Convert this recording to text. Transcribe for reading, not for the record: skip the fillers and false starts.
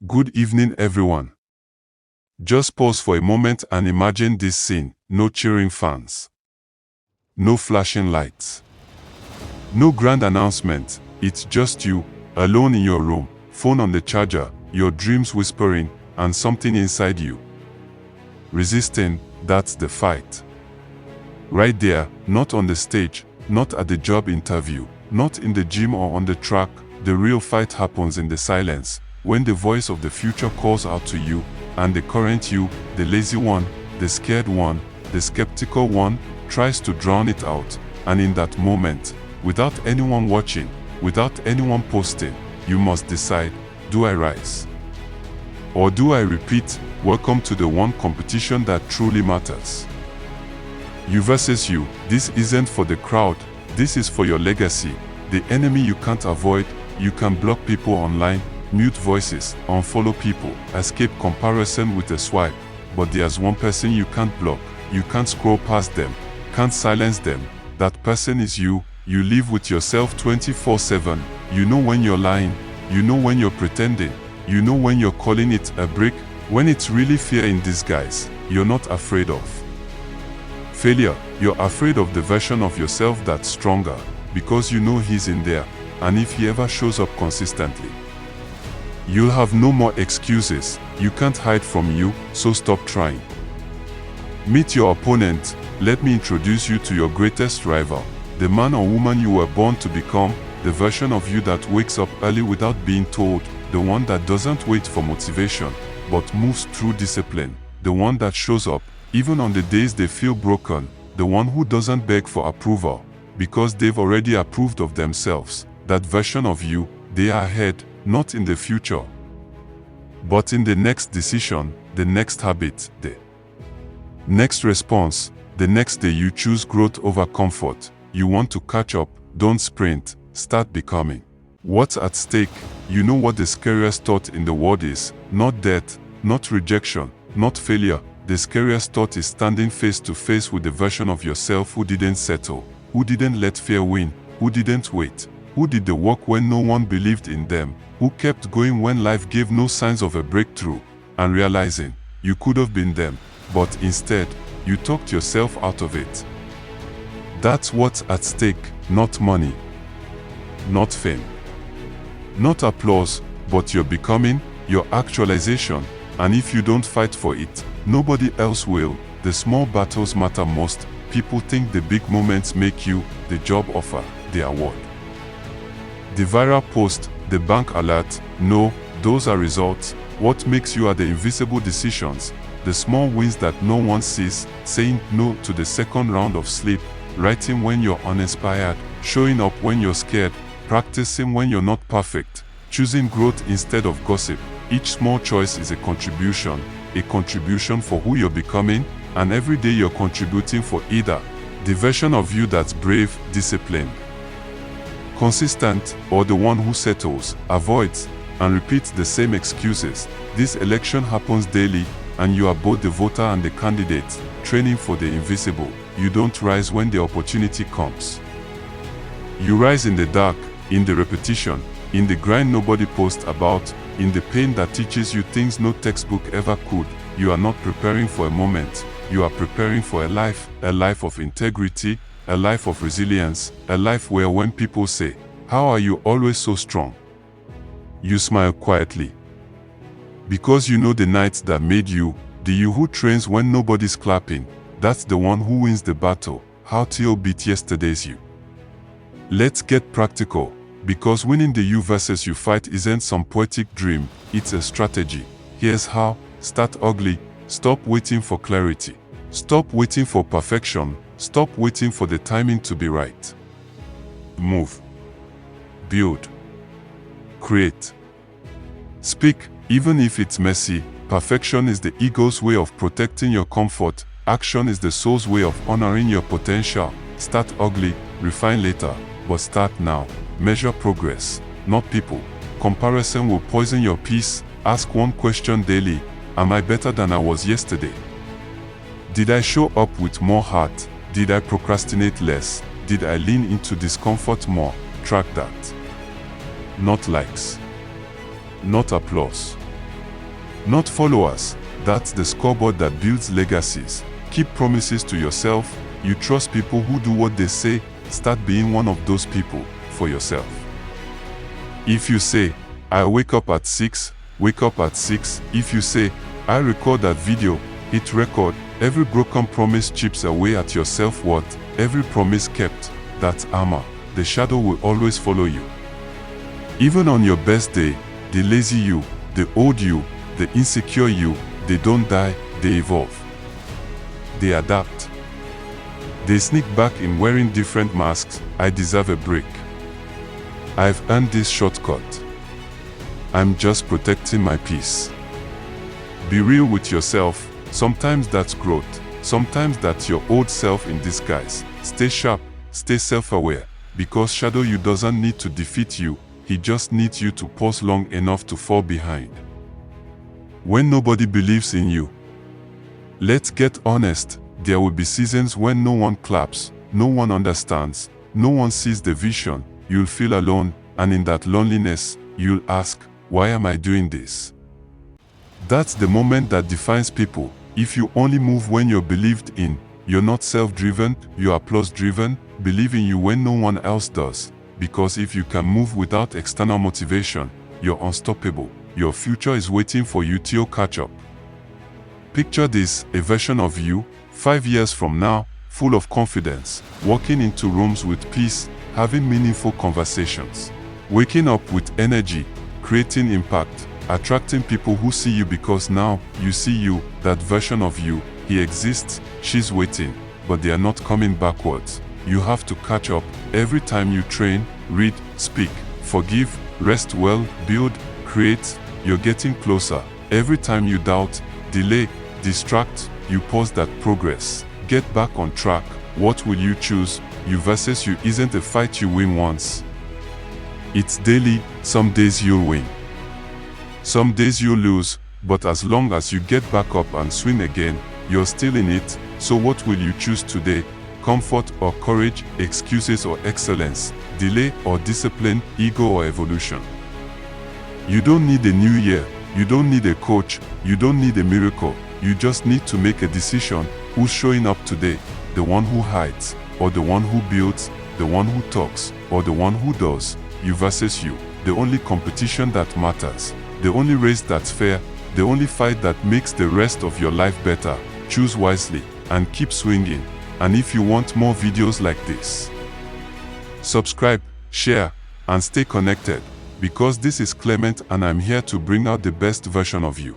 Good evening, everyone. Just pause for a moment and imagine this scene. No cheering fans. No flashing lights. No grand announcement. It's just you, alone in your room, phone on the charger, your dreams whispering, and something inside you resisting. That's the fight. Right there, not on the stage, not at the job interview, not in the gym or on the track. The real fight happens in the silence, when the voice of the future calls out to you, and the current you, the lazy one, the scared one, the skeptical one, tries to drown it out. And in that moment, without anyone watching, without anyone posting, you must decide, do I rise? Or do I repeat? Welcome to the one competition that truly matters. You versus you. This isn't for the crowd, this is for your legacy. The enemy you can't avoid. You can block people online, mute voices, unfollow people, escape comparison with a swipe. But there's one person you can't block. You can't scroll past them, can't silence them. That person is you. You live with yourself 24/7. You know when you're lying. You know when you're pretending. You know when you're calling it a break, when it's really fear in disguise. You're not afraid of failure. You're afraid of the version of yourself that's stronger, because you know he's in there, and if he ever shows up consistently, you'll have no more excuses. You can't hide from you, so stop trying. Meet your opponent. Let me introduce you to your greatest rival, the man or woman you were born to become, the version of you that wakes up early without being told, the one that doesn't wait for motivation, but moves through discipline, the one that shows up even on the days they feel broken, the one who doesn't beg for approval, because they've already approved of themselves. That version of you, they are ahead, not in the future, but in the next decision, the next habit, the next response, the next day you choose growth over comfort. You want to catch up, don't sprint, start becoming. What's at stake? You know what the scariest thought in the world is? Not death, not rejection, not failure. The scariest thought is standing face to face with the version of yourself who didn't settle, who didn't let fear win, who didn't wait, who did the work when no one believed in them, who kept going when life gave no signs of a breakthrough, and realizing you could have been them, but instead, you talked yourself out of it. That's what's at stake, not money, not fame, not applause, but your becoming, your actualization. And if you don't fight for it, nobody else will. The small battles matter most. People think the big moments make you, the job offer, the award, the viral post, the bank alert. No, those are results. What makes you are the invisible decisions, the small wins that no one sees, saying no to the second round of sleep, writing when you're uninspired, showing up when you're scared, practicing when you're not perfect, choosing growth instead of gossip. Each small choice is a contribution for who you're becoming, and every day you're contributing for either the version of you that's brave, disciplined, consistent, or the one who settles, avoids, and repeats the same excuses. This election happens daily, and you are both the voter and the candidate, training for the invisible. You don't rise when the opportunity comes. You rise in the dark, in the repetition, in the grind nobody posts about, in the pain that teaches you things no textbook ever could. You are not preparing for a moment, you are preparing for a life of integrity, a life of resilience, a life where when people say, "How are you always so strong?" you smile quietly. Because you know the nights that made you, the you who trains when nobody's clapping, that's the one who wins the battle. How till beat yesterday's you. Let's get practical. Because winning the you versus you fight isn't some poetic dream, it's a strategy. Here's how. Start ugly. Stop waiting for clarity. Stop waiting for perfection. Stop waiting for the timing to be right. Move. Build. Create. Speak, even if it's messy. Perfection is the ego's way of protecting your comfort. Action is the soul's way of honoring your potential. Start ugly, refine later, but start now. Measure progress, not people. Comparison will poison your peace. Ask one question daily. Am I better than I was yesterday? Did I show up with more heart? Did I procrastinate less? Did I lean into discomfort more? Track that. Not likes. Not applause. not followers. That's the scoreboard that builds legacies. Keep promises to yourself. You trust people who do what they say. Start being one of those people for yourself. If you say, I wake up at 6, wake up at 6. If you say, I record that video, hit record. Every broken promise chips away at your self-worth. Every promise kept, that's armor. The shadow will always follow you. Even on your best day, the lazy you, the old you, the insecure you, they don't die, they evolve. They adapt. They sneak back in wearing different masks. I deserve a break. I've earned this shortcut. I'm just protecting my peace. Be real with yourself. Sometimes that's growth. Sometimes that's your old self in disguise. Stay sharp, stay self-aware, because shadow you doesn't need to defeat you. He just needs you to pause long enough to fall behind. When nobody believes in you, let's get honest, there will be seasons when no one claps, no one understands, no one sees the vision. You'll feel alone, and in that loneliness, you'll ask, why am I doing this? That's the moment that defines people. If you only move when you're believed in, you're not self-driven, you're applause-driven. Believe in you when no one else does. Because if you can move without external motivation, you're unstoppable. Your future is waiting for you to catch up. Picture this, a version of you, 5 years from now, full of confidence, walking into rooms with peace, having meaningful conversations, waking up with energy, creating impact, attracting people who see you because now you see you, that version of you. He exists, she's waiting, but they are not coming backwards. You have to catch up. Every time you train, read, speak, forgive, rest well, build, create, you're getting closer. Every time you doubt, delay, distract, you pause that progress. Get back on track. What will you choose? You versus you isn't a fight you win once. It's daily. Some days you'll win, some days you'll lose, but as long as you get back up and swing again, you're still in it. So what will you choose today? Comfort or courage, excuses or excellence, delay or discipline, ego or evolution? You don't need a new year, you don't need a coach, you don't need a miracle. You just need to make a decision. Who's showing up today? The one who hides, or the one who builds, the one who talks, or the one who does? You versus you, the only competition that matters, the only race that's fair, the only fight that makes the rest of your life better. Choose wisely and keep swinging. And if you want more videos like this, subscribe, share, and stay connected, because this is Clement and I'm here to bring out the best version of you.